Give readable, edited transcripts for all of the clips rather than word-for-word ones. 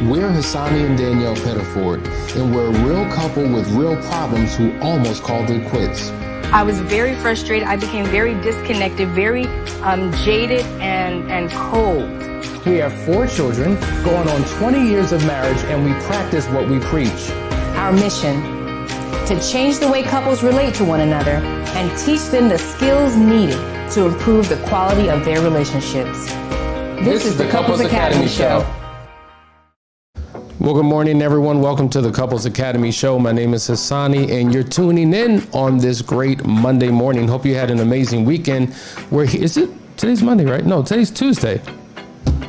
We're Hassani and Danielle Pettiford, and we're a real couple with real problems who almost called it quits. I was very frustrated. I became very disconnected, very jaded and cold. We have 4 children, going on 20 years of marriage, and we practice what we preach. Our mission, to change the way couples relate to one another and teach them the skills needed to improve the quality of their relationships. This is the Couples Academy Show. Well, good morning, everyone. Welcome to the Couples Academy Show. My name is Hassani, and you're tuning in on this great Monday morning. Hope you had an amazing weekend. Today's Monday, right? No, today's Tuesday.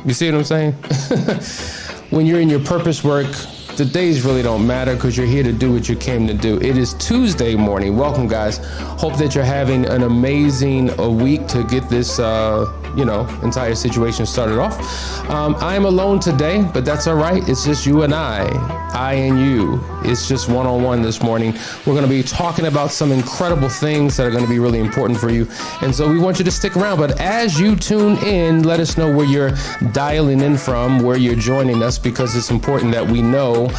You see what I'm saying? When you're in your purpose work, the days really don't matter because you're here to do what you came to do. It is Tuesday morning. Welcome, guys. Hope that you're having an amazing week to get this, entire situation started off. I'm alone today, but that's all right. It's just you and I and you. It's just one-on-one this morning. We're going to be talking about some incredible things that are going to be really important for you. And so we want you to stick around. But as you tune in, let us know where you're dialing in from, where you're joining us, because it's important that we know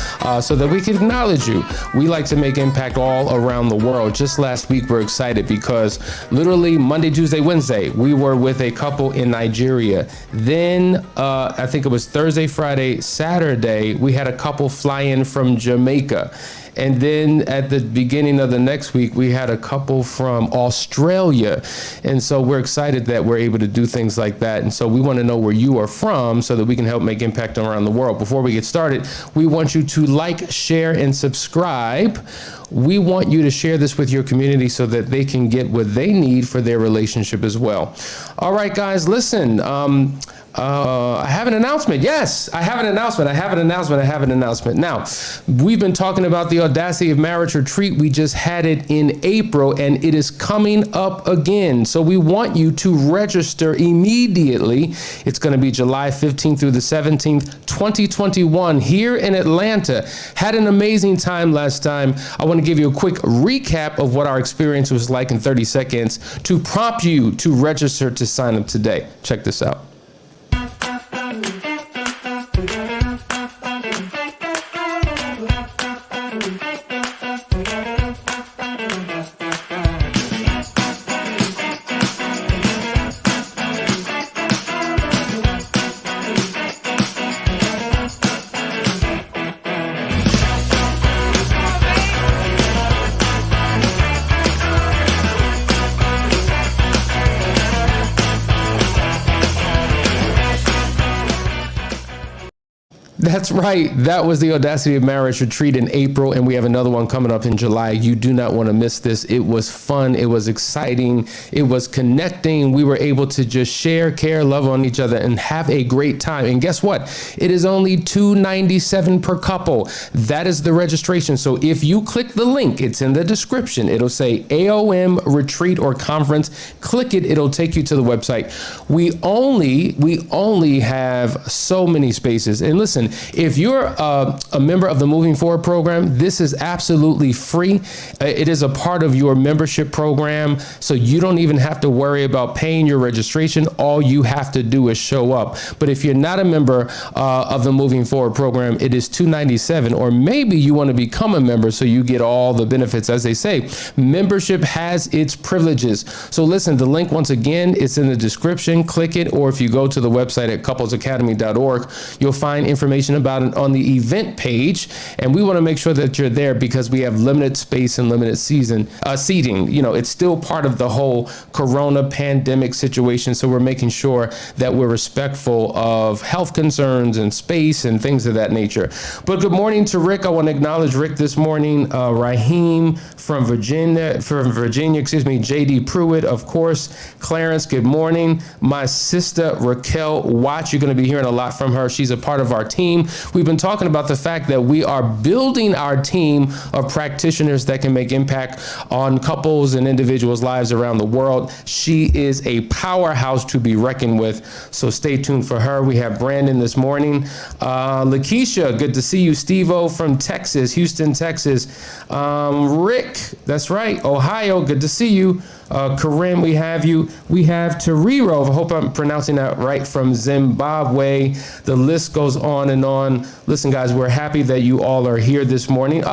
so that we can acknowledge you. We like to make impact all around the world. Just last week, we're excited because literally Monday, Tuesday, Wednesday, we were with a couple in Nigeria. Then I think it was Thursday, Friday, Saturday, we had a couple fly in from Jamaica. And then at the beginning of the next week, we had a couple from Australia. And so we're excited that we're able to do things like that. And so we want to know where you are from so that we can help make impact around the world. Before we get started, we want you to like, share, and subscribe. We want you to share this with your community so that they can get what they need for their relationship as well. All right, guys, listen. I have an announcement. Yes, I have an announcement. Now, we've been talking about the Audacity of Marriage retreat. We just had it in April, and it is coming up again. So we want you to register immediately. It's going to be July 15th through the 17th, 2021, here in Atlanta. Had an amazing time last time. I want to give you a quick recap of what our experience was like in 30 seconds to prompt you to register to sign up today. Check this out. That's right. That was the Audacity of Marriage retreat in April, and we have another one coming up in July. You do not want to miss this. It was fun. It was exciting. It was connecting. We were able to just share, care, love on each other, and have a great time. And guess what? It is only $297 per couple. That is the registration. So if you click the link, it's in the description. It'll say AOM retreat or conference. Click it. It'll take you to the website. We only have so many spaces. And listen, if you're a member of the Moving Forward program, this is absolutely free. It is a part of your membership program, so you don't even have to worry about paying your registration. All you have to do is show up. But if you're not a member of the Moving Forward program, it is $297, or maybe you want to become a member so you get all the benefits. As they say, membership has its privileges. So listen, the link, once again, it's in the description. Click it, or if you go to the website at couplesacademy.org, you'll find information about it on the event page. And we want to make sure that you're there because we have limited space and limited seating. You know, it's still part of the whole corona pandemic situation. So we're making sure that we're respectful of health concerns and space and things of that nature. But good morning to Rick. I want to acknowledge Rick this morning. Raheem from Virginia, JD Pruitt, of course. Clarence, good morning. My sister Raquel Watts, you're going to be hearing a lot from her. She's a part of our team. We've been talking about the fact that we are building our team of practitioners that can make impact on couples and individuals' lives around the world. She is a powerhouse to be reckoned with, so stay tuned for her. We have Brandon this morning. Lakeisha, good to see you. Steve-O from Texas, Houston, Texas. Rick, that's right, Ohio, good to see you. Corinne, we have you. We have Tariro. I hope I'm pronouncing that right, from Zimbabwe. The list goes on and on. Listen, guys, we're happy that you all are here this morning.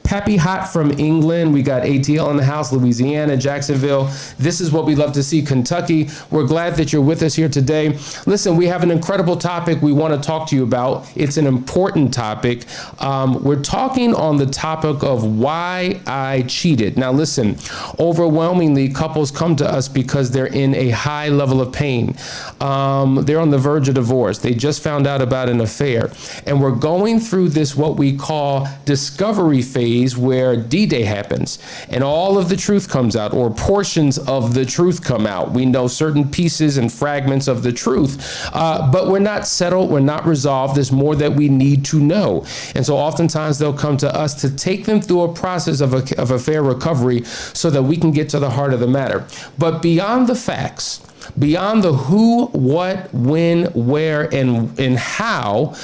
Pappy Hot from England. We got ATL in the house, Louisiana, Jacksonville. This is what we love to see, Kentucky. We're glad that you're with us here today. Listen, we have an incredible topic we want to talk to you about. It's an important topic. We're talking on the topic of why I cheated. Now, listen, overwhelmingly, couples come to us because they're in a high level of pain. They're on the verge of divorce. They just found out about an affair. And we're going through this, what we call discovery phase, where D-Day happens and all of the truth comes out, or portions of the truth come out. We know certain pieces and fragments of the truth, but we're not settled, we're not resolved. There's more that we need to know. And so oftentimes they'll come to us to take them through a process of affair recovery so that we can get to the heart of the matter. But beyond the facts, beyond the who, what, when, where, and how,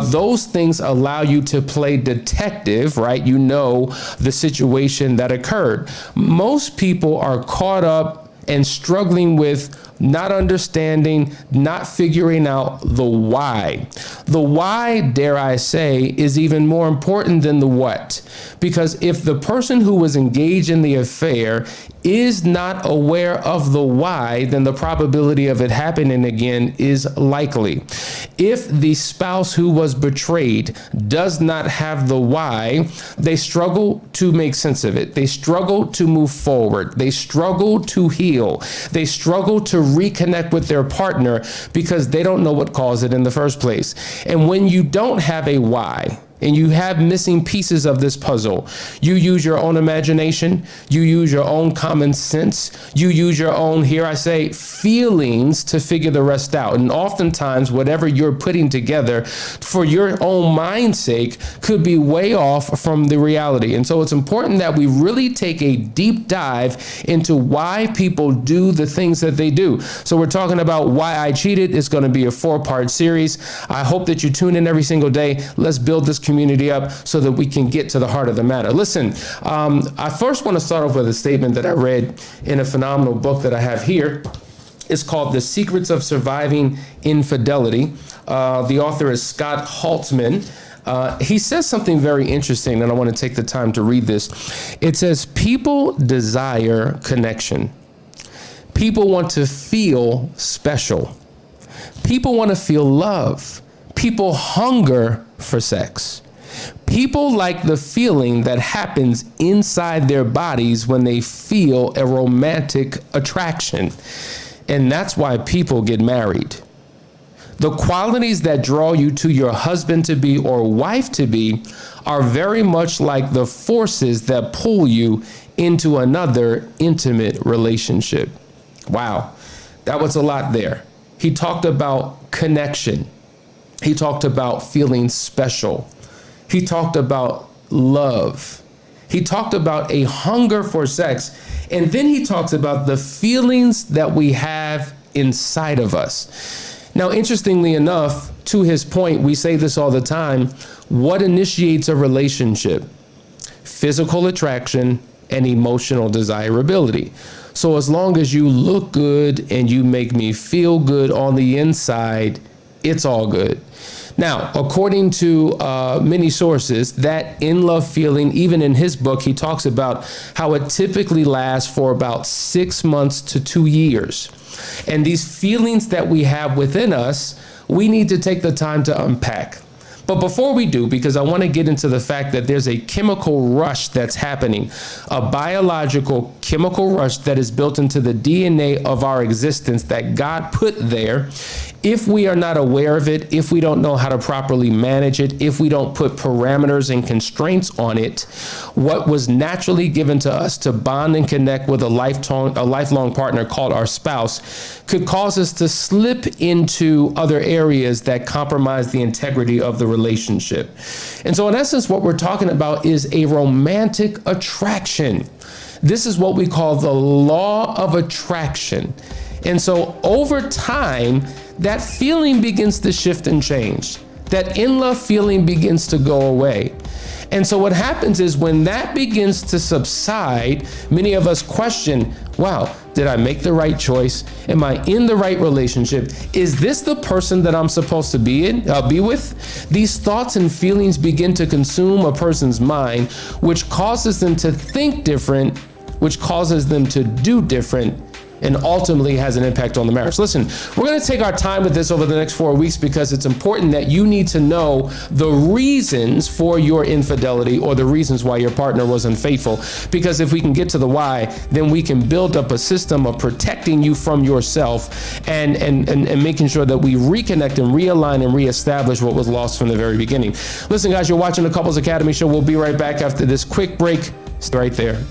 those things allow you to play detective, right? You know the situation that occurred. Most people are caught up and struggling with not understanding, not figuring out the why. The why, dare I say, is even more important than the what. Because if the person who was engaged in the affair is not aware of the why, then the probability of it happening again is likely. If the spouse who was betrayed does not have the why, they struggle to make sense of it. They struggle to move forward. They struggle to heal. They struggle to reconnect with their partner because they don't know what caused it in the first place. And when you don't have a why, and you have missing pieces of this puzzle, you use your own imagination, you use your own common sense, you use your own, here I say, feelings to figure the rest out. And oftentimes, whatever you're putting together for your own mind's sake could be way off from the reality. And so it's important that we really take a deep dive into why people do the things that they do. So we're talking about why I cheated. It's going to be a 4-part series. I hope that you tune in every single day. Let's build this community up so that we can get to the heart of the matter. Listen, I first want to start off with a statement that I read in a phenomenal book that I have here. It's called The Secrets of Surviving Infidelity. The author is Scott Haltman. He says something very interesting, and I want to take the time to read this. It says, people desire connection. People want to feel special. People want to feel love. People hunger for sex. People like the feeling that happens inside their bodies when they feel a romantic attraction. And that's why people get married. The qualities that draw you to your husband to be or wife to be are very much like the forces that pull you into another intimate relationship. Wow, that was a lot there. He talked about connection. He talked about feeling special. He talked about love. He talked about a hunger for sex. And then he talks about the feelings that we have inside of us. Now, interestingly enough, to his point, we say this all the time, what initiates a relationship? Physical attraction and emotional desirability. So as long as you look good and you make me feel good on the inside, it's all good. Now, according to many sources, that in-love feeling, even in his book, he talks about how it typically lasts for about 6 months to 2 years. And these feelings that we have within us, we need to take the time to unpack. But before we do, because I want to get into the fact that there's a chemical rush that's happening, a biological chemical rush that is built into the DNA of our existence that God put there. If we are not aware of it, if we don't know how to properly manage it, if we don't put parameters and constraints on it, what was naturally given to us to bond and connect with a lifelong partner called our spouse could cause us to slip into other areas that compromise the integrity of the relationship. And so in essence, what we're talking about is a romantic attraction. This is what we call the law of attraction. And so over time, that feeling begins to shift and change. that in-love feeling begins to go away. And so what happens is when that begins to subside, many of us question, wow, did I make the right choice? Am I in the right relationship? Is this the person that I'm supposed to be with? These thoughts and feelings begin to consume a person's mind, which causes them to think different, which causes them to do different, and ultimately has an impact on the marriage. Listen, we're going to take our time with this over the next 4 weeks because it's important that you need to know the reasons for your infidelity or the reasons why your partner was unfaithful. Because if we can get to the why, then we can build up a system of protecting you from yourself and making sure that we reconnect and realign and reestablish what was lost from the very beginning. Listen, guys, you're watching the Couples Academy Show. We'll be right back after this quick break. Stay right there.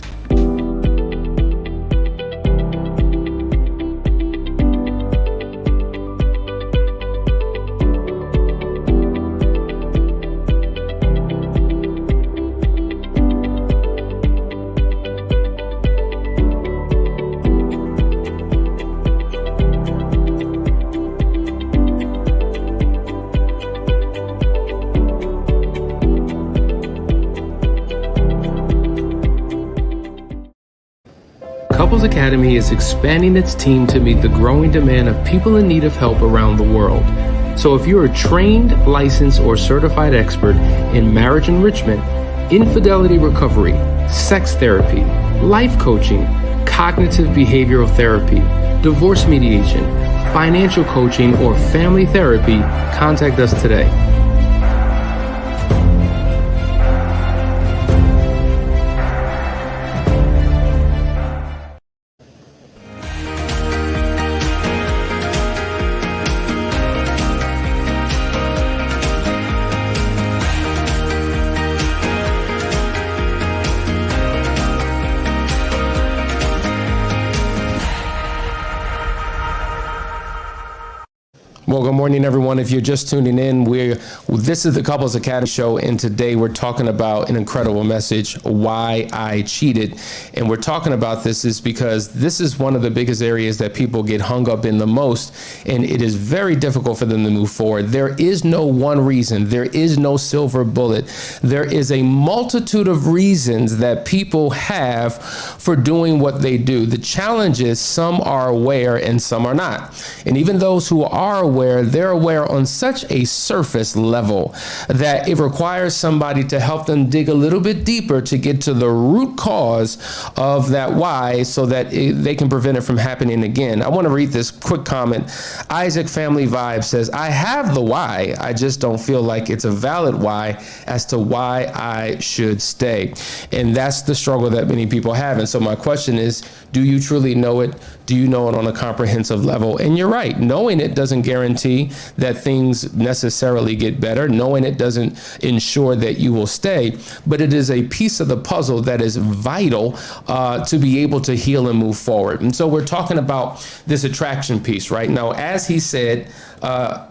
Couples Academy is expanding its team to meet the growing demand of people in need of help around the world. So if you're a trained, licensed, or certified expert in marriage enrichment, infidelity recovery, sex therapy, life coaching, cognitive behavioral therapy, divorce mediation, financial coaching, or family therapy, contact us today. Well, good morning, everyone. If you're just tuning in, this is the Couples Academy Show, and today we're talking about an incredible message, Why I Cheated. And we're talking about this is because this is one of the biggest areas that people get hung up in the most, and it is very difficult for them to move forward. There is no one reason. There is no silver bullet. There is a multitude of reasons that people have for doing what they do. The challenge is some are aware and some are not. And even those who are aware, they're aware on such a surface level that it requires somebody to help them dig a little bit deeper to get to the root cause of that why so that they can prevent it from happening again. I want to read this quick comment. Isaac Family Vibe says, I have the why, I just don't feel like it's a valid why as to why I should stay. And that's the struggle that many people have. And so my question is, do you truly know it? Do you know it on a comprehensive level? And you're right, knowing it doesn't guarantee that things necessarily get better. Knowing it doesn't ensure that you will stay, but it is a piece of the puzzle that is vital to be able to heal and move forward. And so we're talking about this attraction piece right now. As he said,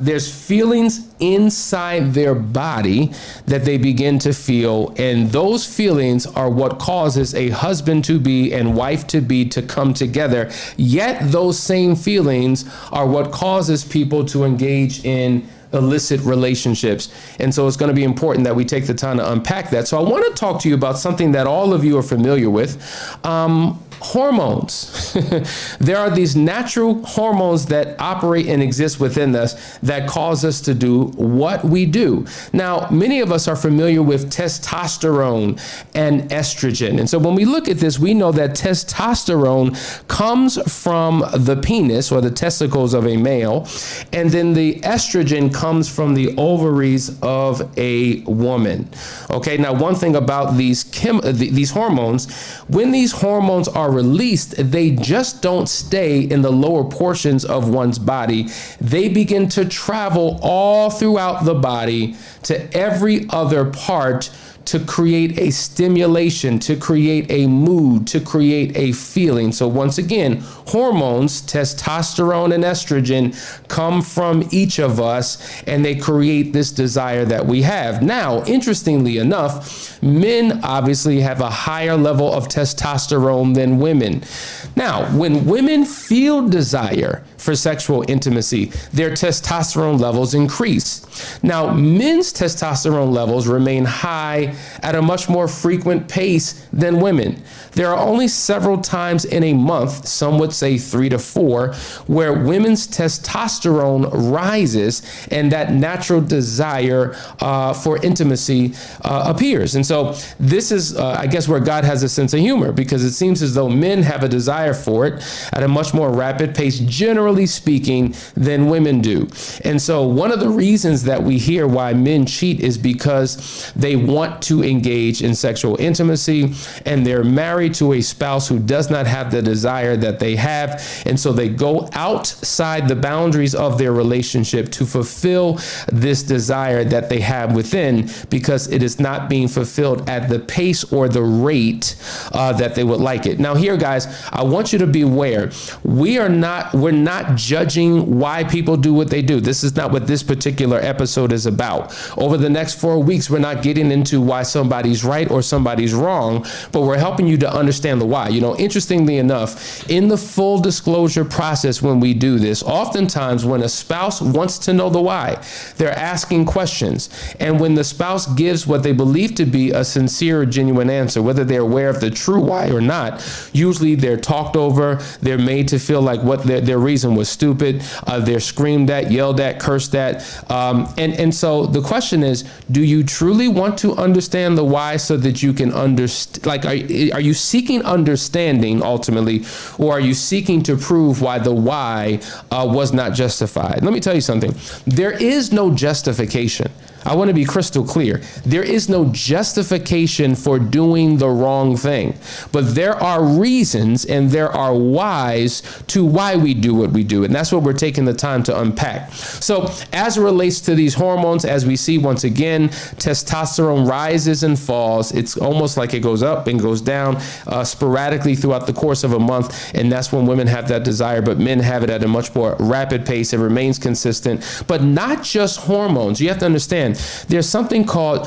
there's feelings inside their body that they begin to feel, and those feelings are what causes a husband to be and wife to be to come together. Yet those same feelings are what causes people to engage in illicit relationships. And so it's going to be important that we take the time to unpack that. So I want to talk to you about something that all of you are familiar with. Hormones. There are these natural hormones that operate and exist within us that cause us to do what we do. Now, many of us are familiar with testosterone and estrogen. And so when we look at this, we know that testosterone comes from the penis or the testicles of a male, and then the estrogen comes from the ovaries of a woman. Okay, now one thing about these hormones, when these hormones are released, they just don't stay in the lower portions of one's body. They begin to travel all throughout the body to every other part to create a stimulation, to create a mood, to create a feeling. So once again, hormones, testosterone and estrogen, come from each of us, and they create this desire that we have. Now, interestingly enough, men obviously have a higher level of testosterone than women. Now, when women feel desire, for sexual intimacy. Their testosterone levels increase. Now, men's testosterone levels remain high at a much more frequent pace than women. There are only several times in a month, some would say 3 to 4, where women's testosterone rises and that natural desire for intimacy appears. And so this is, I guess, where God has a sense of humor, because it seems as though men have a desire for it at a much more rapid pace, generally speaking, than women do. And so one of the reasons that we hear why men cheat is because they want to engage in sexual intimacy and they're married to a spouse who does not have the desire that they have. And so they go outside the boundaries of their relationship to fulfill this desire that they have within, because it is not being fulfilled at the pace or the rate that they would like it. Now here, guys, I want you to be aware. We're not judging why people do what they do. This is not what this particular episode is about. Over the next 4 weeks, we're not getting into why somebody's right or somebody's wrong, but we're helping you to understand the why. You know, interestingly enough, in the full disclosure process, when we do this, oftentimes when a spouse wants to know the why, they're asking questions. And when the spouse gives what they believe to be a sincere or genuine answer, whether they're aware of the true why or not, usually they're talked over, they're made to feel like what their reason was stupid, they're screamed at, yelled at, cursed at. And so the question is, do you truly want to understand the why so that you can understand? Like, are you seeking understanding ultimately, or are you seeking to prove why the why was not justified? Let me tell you something. There is no justification. I want to be crystal clear. There is no justification for doing the wrong thing, but there are reasons and there are whys to why we do what we do. And that's what we're taking the time to unpack. So as it relates to these hormones, as we see once again, testosterone rises and falls. It's almost like it goes up and goes down sporadically throughout the course of a month. And that's when women have that desire, but men have it at a much more rapid pace. It remains consistent, but not just hormones. You have to understand, there's something called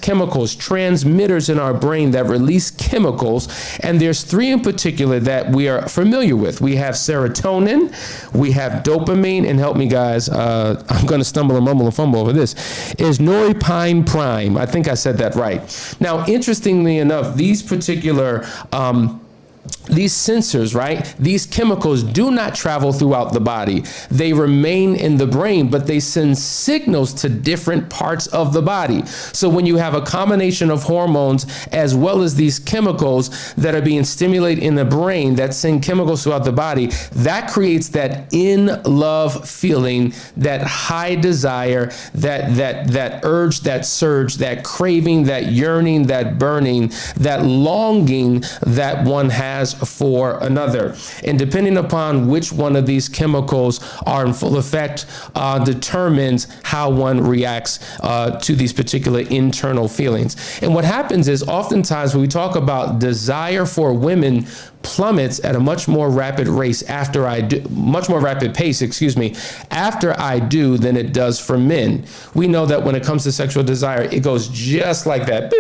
chemicals, transmitters in our brain that release chemicals. And there's 3 in particular that we are familiar with. We have serotonin, we have dopamine, and help me guys, I'm going to stumble and mumble and fumble over this, is norepinephrine prime. I think I said that right. Now, interestingly enough, these particular these sensors, right? These chemicals do not travel throughout the body. They remain in the brain, but they send signals to different parts of the body. So when you have a combination of hormones as well as these chemicals that are being stimulated in the brain that send chemicals throughout the body, that creates that in love feeling, that high desire, that urge, that surge, that craving, that yearning, that burning, that longing that one has for another. And depending upon which one of these chemicals are in full effect determines how one reacts to these particular internal feelings. And what happens is oftentimes when we talk about desire for women plummets at a much more rapid pace, after I do than it does for men. We know that when it comes to sexual desire, it goes just like that.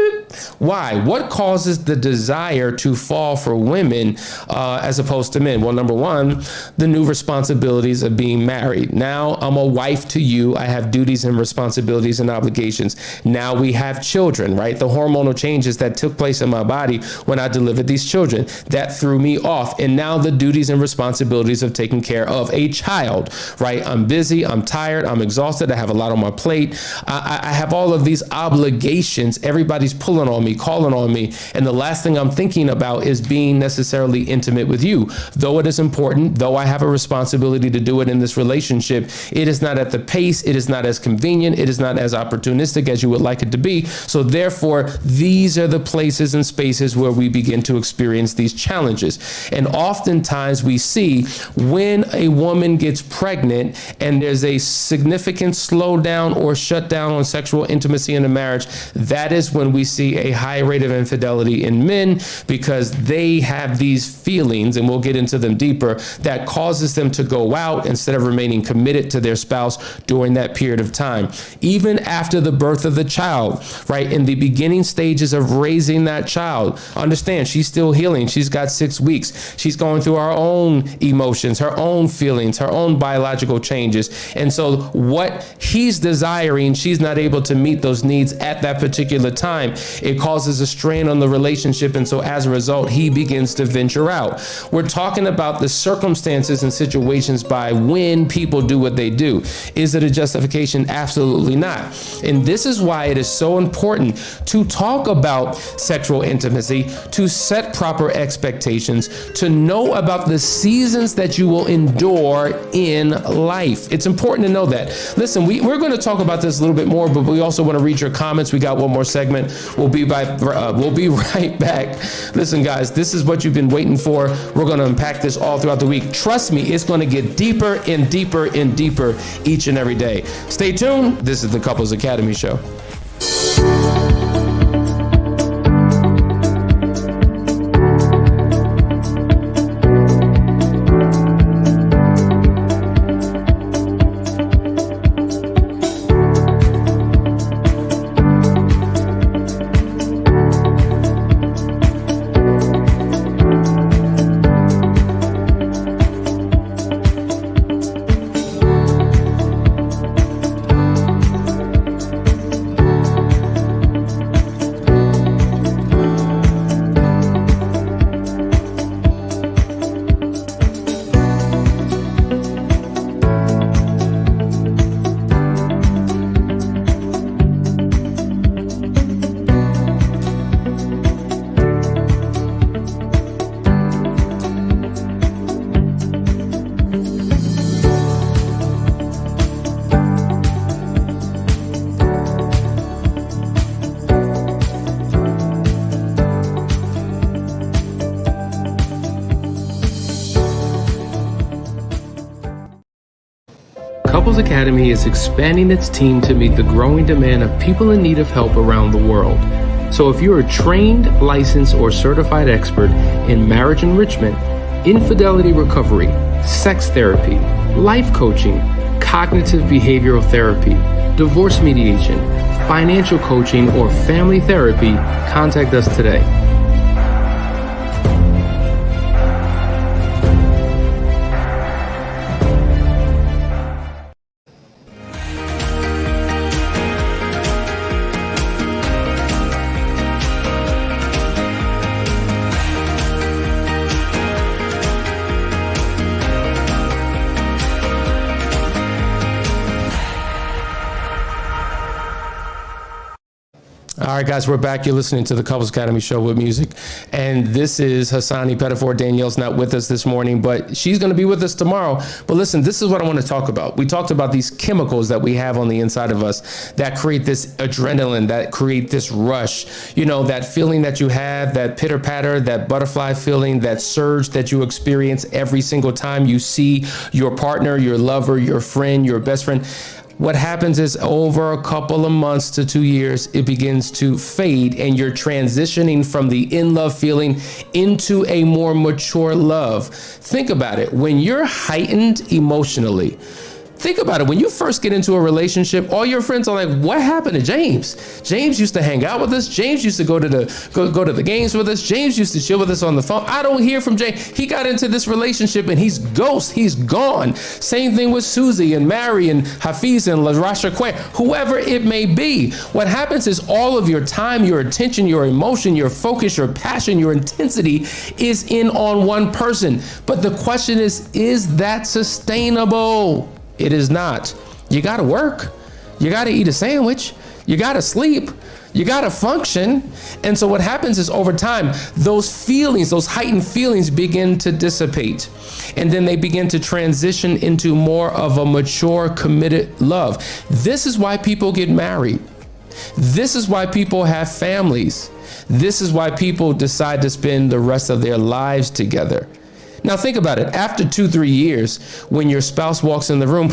Why? What causes the desire to fall for women as opposed to men? Well, number one, the new responsibilities of being married. Now I'm a wife to you. I have duties and responsibilities and obligations. Now we have children, right? The hormonal changes that took place in my body when I delivered these children, that threw me off. And now the duties and responsibilities of taking care of a child, right? I'm busy, I'm tired, I'm exhausted, I have a lot on my plate. I have all of these obligations. Everybody's pulling on me, calling on me. And the last thing I'm thinking about is being necessarily intimate with you. Though it is important, though I have a responsibility to do it in this relationship, it is not at the pace, it is not as convenient, it is not as opportunistic as you would like it to be. So therefore, these are the places and spaces where we begin to experience these challenges. And oftentimes we see when a woman gets pregnant and there's a significant slowdown or shutdown on sexual intimacy in a marriage, that is when we see see a high rate of infidelity in men because they have these feelings, and we'll get into them deeper, that causes them to go out instead of remaining committed to their spouse during that period of time. Even after the birth of the child, right, in the beginning stages of raising that child, understand she's still healing. She's got 6 weeks. She's going through her own emotions, her own feelings, her own biological changes. And so what he's desiring, she's not able to meet those needs at that particular time. It causes a strain on the relationship. And so as a result, he begins to venture out. We're talking about the circumstances and situations by when people do what they do. Is it a justification? Absolutely not. And this is why it is so important to talk about sexual intimacy, to set proper expectations, to know about the seasons that you will endure in life. It's important to know that. Listen, we're going to talk about this a little bit more, but we also want to read your comments. We got one more segment. We'll be right back. Listen, guys, this is what you've been waiting for. We're going to unpack this all throughout the week. Trust me, it's going to get deeper and deeper and deeper each and every day. Stay tuned. This is the Couples Academy Show. Couples Academy is expanding its team to meet the growing demand of people in need of help around the world. So if you're a trained, licensed, or certified expert in marriage enrichment, infidelity recovery, sex therapy, life coaching, cognitive behavioral therapy, divorce mediation, financial coaching, or family therapy, contact us today. All right, guys, we're back. You're listening to the Couples Academy Show with music. And this is Hassani Pettifor. Danielle's not with us this morning, but she's going to be with us tomorrow. But listen, this is what I want to talk about. We talked about these chemicals that we have on the inside of us that create this adrenaline, that create this rush, you know, that feeling that you have, that pitter patter, that butterfly feeling, that surge that you experience every single time you see your partner, your lover, your friend, your best friend. What happens is over a couple of months to 2 years, it begins to fade and you're transitioning from the in love feeling into a more mature love. Think about it. When you're heightened emotionally, think about it. When you first get into a relationship, all your friends are like, what happened to James? James used to hang out with us. James used to go to the games with us. James used to chill with us on the phone. I don't hear from James. He got into this relationship and he's ghost. He's gone. Same thing with Susie and Mary and Hafiz and LaRasha Quinn, whoever it may be. What happens is all of your time, your attention, your emotion, your focus, your passion, your intensity is in on one person. But the question is that sustainable? It is not. You got to work. You got to eat a sandwich. You got to sleep. You got to function. And so what happens is over time, those feelings, those heightened feelings begin to dissipate. And then they begin to transition into more of a mature, committed love. This is why people get married. This is why people have families. This is why people decide to spend the rest of their lives together. Now think about it. After 2-3 years, when your spouse walks in the room,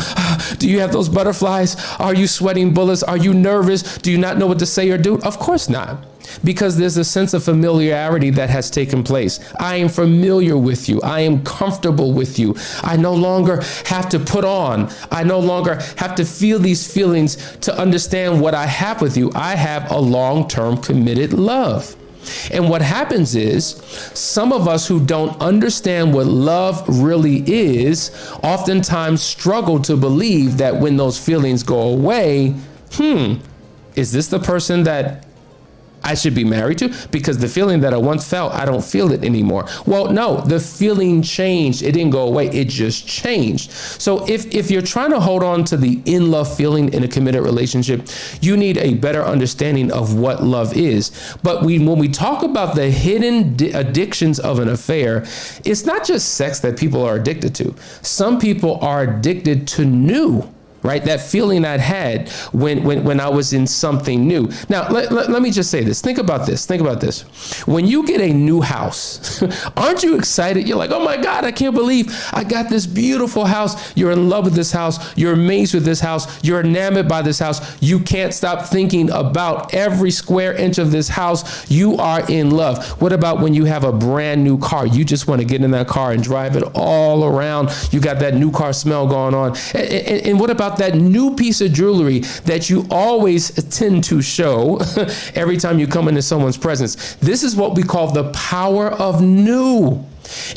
do you have those butterflies? Are you sweating bullets? Are you nervous? Do you not know what to say or do? Of course not. Because there's a sense of familiarity that has taken place. I am familiar with you. I am comfortable with you. I no longer have to put on. I no longer have to feel these feelings to understand what I have with you. I have a long-term committed love. And what happens is some of us who don't understand what love really is oftentimes struggle to believe that when those feelings go away, is this the person that I should be married to? Because the feeling that I once felt, I don't feel it anymore. Well, no, the feeling changed. It didn't go away. It just changed. So if you're trying to hold on to the in love feeling in a committed relationship, you need a better understanding of what love is. But when we talk about the hidden addictions of an affair, it's not just sex that people are addicted to. Some people are addicted to new. Right? That feeling I'd had when I was in something new. Now, let me just say this. Think about this. When you get a new house, aren't you excited? You're like, oh my God, I can't believe I got this beautiful house. You're in love with this house. You're amazed with this house. You're enamored by this house. You can't stop thinking about every square inch of this house. You are in love. What about when you have a brand new car? You just want to get in that car and drive it all around. You got that new car smell going on. And what about that new piece of jewelry that you always tend to show every time you come into someone's presence? This is what we call the power of new.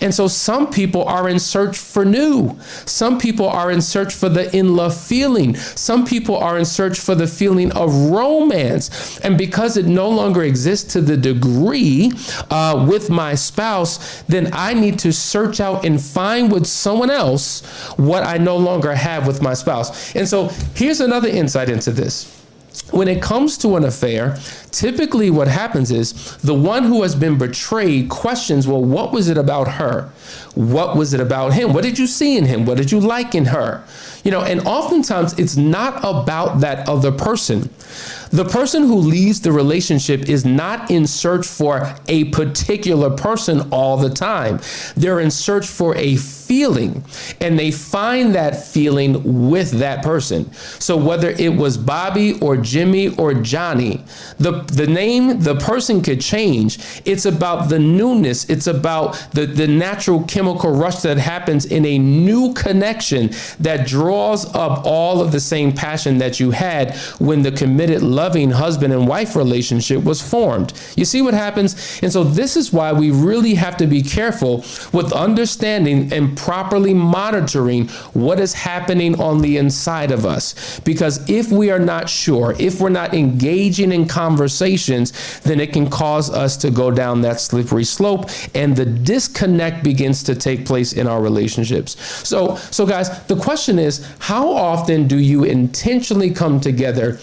And so some people are in search for new. Some people are in search for the in-love feeling. Some people are in search for the feeling of romance. And because it no longer exists to the degree with my spouse, then I need to search out and find with someone else what I no longer have with my spouse. And so here's another insight into this. When it comes to an affair, typically what happens is the one who has been betrayed questions, well, what was it about her? What was it about him? What did you see in him? What did you like in her? And oftentimes it's not about that other person. The person who leaves the relationship is not in search for a particular person all the time. They're in search for a feeling, and they find that feeling with that person. So whether it was Bobby or Jimmy or Johnny, the name, the person could change. It's about the newness. It's about the natural chemical rush that happens in a new connection that draws up all of the same passion that you had when the committed, loving husband and wife relationship was formed. You see what happens? And so this is why we really have to be careful with understanding and properly monitoring what is happening on the inside of us. Because if we are not sure, if we're not engaging in conversations, then it can cause us to go down that slippery slope, and the disconnect begins to take place in our relationships. So guys, the question is, how often do you intentionally come together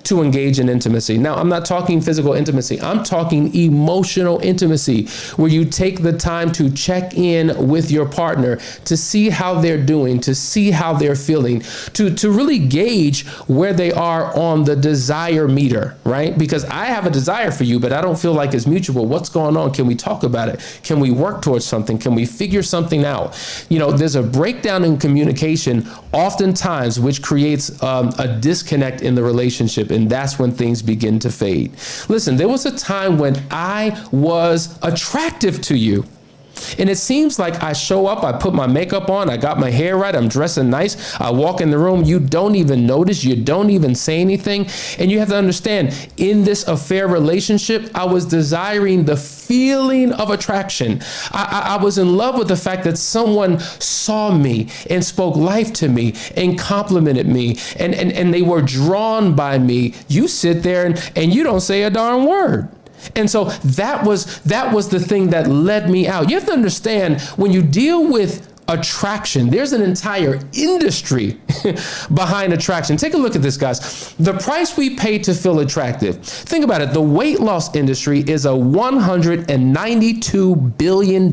to engage in intimacy? Now, I'm not talking physical intimacy. I'm talking emotional intimacy, where you take the time to check in with your partner, to see how they're doing, to see how they're feeling, to really gauge where they are on the desire meter, right? Because I have a desire for you, but I don't feel like it's mutual. What's going on? Can we talk about it? Can we work towards something? Can we figure something out? There's a breakdown in communication oftentimes, which creates a disconnect in the relationship. And that's when things begin to fade. Listen, there was a time when I was attractive to you. And it seems like I show up, I put my makeup on, I got my hair right, I'm dressing nice, I walk in the room, you don't even notice, you don't even say anything. And you have to understand, in this affair relationship, I was desiring the feeling of attraction. I was in love with the fact that someone saw me and spoke life to me and complimented me, and they were drawn by me. You sit there and you don't say a darn word. And so that was the thing that led me out. You have to understand, when you deal with attraction, there's an entire industry behind attraction. Take a look at this, guys. The price we pay to feel attractive. Think about it. The weight loss industry is a $192 billion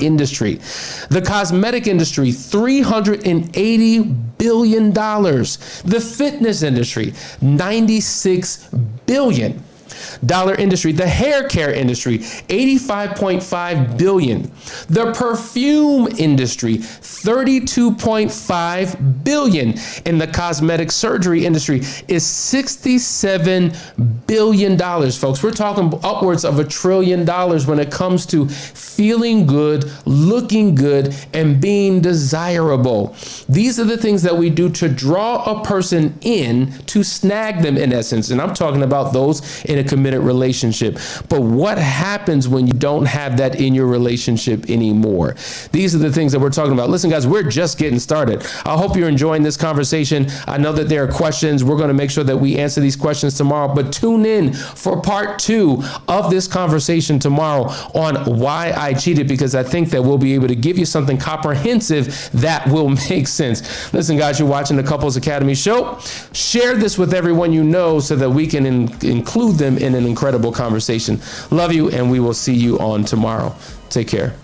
industry. The cosmetic industry, $380 billion. The fitness industry, $96 billion. industry. The hair care industry, $85.5 billion. The perfume industry, $32.5 billion. And the cosmetic surgery industry is $67 billion, folks. We're talking upwards of $1 trillion when it comes to feeling good, looking good, and being desirable. These are the things that we do to draw a person in, to snag them in essence. And I'm talking about those in a committed relationship. But what happens when you don't have that in your relationship anymore? These are the things that we're talking about. Listen, guys, we're just getting started. I hope you're enjoying this conversation. I know that there are questions. We're going to make sure that we answer these questions tomorrow, but tune in for part 2 of this conversation tomorrow on why I cheated, because I think that we'll be able to give you something comprehensive that will make sense. Listen, guys, you're watching the Couples Academy show. Share this with everyone you know so that we can include them in an incredible conversation. Love you, and we will see you on tomorrow. Take care.